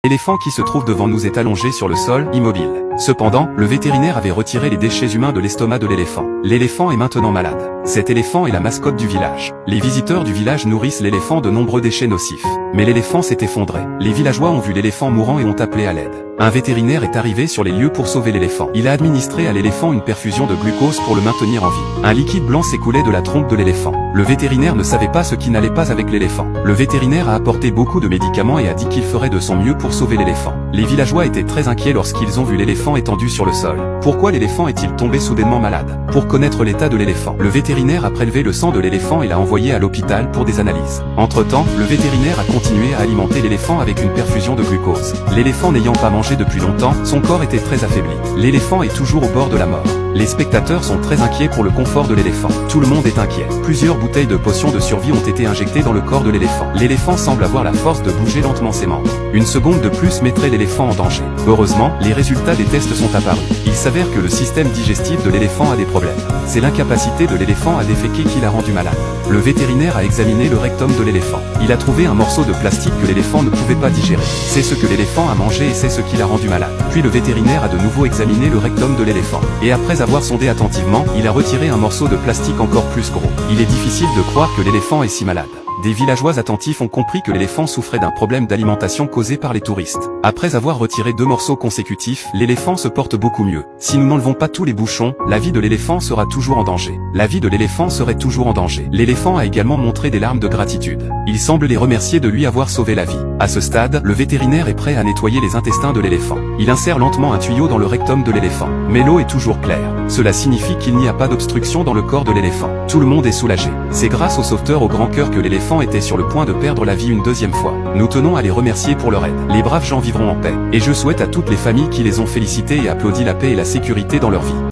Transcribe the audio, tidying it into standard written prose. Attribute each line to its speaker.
Speaker 1: L'éléphant qui se trouve devant nous est allongé sur le sol, immobile. Cependant, le vétérinaire avait retiré les déchets humains de l'estomac de l'éléphant. L'éléphant est maintenant malade. Cet éléphant est la mascotte du village. Les visiteurs du village nourrissent l'éléphant de nombreux déchets nocifs. Mais l'éléphant s'est effondré. Les villageois ont vu l'éléphant mourant et ont appelé à l'aide. Un vétérinaire est arrivé sur les lieux pour sauver l'éléphant. Il a administré à l'éléphant une perfusion de glucose pour le maintenir en vie. Un liquide blanc s'écoulait de la trompe de l'éléphant. Le vétérinaire ne savait pas ce qui n'allait pas avec l'éléphant. Le vétérinaire a apporté beaucoup de médicaments et a dit qu'il ferait de son mieux pour sauver l'éléphant. Les villageois étaient très inquiets lorsqu'ils ont vu l'éléphant étendu sur le sol. Pourquoi l'éléphant est-il tombé soudainement malade? Pour connaître l'état de l'éléphant, le vétérinaire a prélevé le sang de l'éléphant et l'a envoyé à l'hôpital pour des analyses. Entre-temps, le vétérinaire a continué à alimenter l'éléphant avec une perfusion de glucose. L'éléphant n'ayant pas mangé depuis longtemps, son corps était très affaibli. L'éléphant est toujours au bord de la mort. Les spectateurs sont très inquiets pour le confort de l'éléphant. Tout le monde est inquiet. Plusieurs bouteilles de potions de survie ont été injectées dans le corps de l'éléphant. L'éléphant semble avoir la force de bouger lentement ses membres. Une seconde de plus mettrait l'éléphant en danger. Heureusement, les résultats des tests sont apparus. Il s'avère que le système digestif de l'éléphant a des problèmes. C'est l'incapacité de l'éléphant à déféquer qui l'a rendu malade. Le vétérinaire a examiné le rectum de l'éléphant. Il a trouvé un morceau de plastique que l'éléphant ne pouvait pas digérer. C'est ce que l'éléphant a mangé et c'est ce qui l'a rendu malade. Puis le vétérinaire a de nouveau examiné le rectum de l'éléphant. Et après avoir sondé attentivement, il a retiré un morceau de plastique encore plus gros. Il est difficile de croire que l'éléphant est si malade. Des villageois attentifs ont compris que l'éléphant souffrait d'un problème d'alimentation causé par les touristes. Après avoir retiré 2 morceaux consécutifs, l'éléphant se porte beaucoup mieux. Si nous n'enlevons pas tous les bouchons, la vie de l'éléphant sera toujours en danger. La vie de l'éléphant serait toujours en danger. L'éléphant a également montré des larmes de gratitude. Il semble les remercier de lui avoir sauvé la vie. À ce stade, le vétérinaire est prêt à nettoyer les intestins de l'éléphant. Il insère lentement un tuyau dans le rectum de l'éléphant. Mais l'eau est toujours claire. Cela signifie qu'il n'y a pas d'obstruction dans le corps de l'éléphant. Tout le monde est soulagé. C'est grâce au sauveteur au grand cœur que l'éléphant était sur le point de perdre la vie une deuxième fois. Nous tenons à les remercier pour leur aide. Les braves gens vivront en paix. Et je souhaite à toutes les familles qui les ont félicités et applaudi la paix et la sécurité dans leur vie.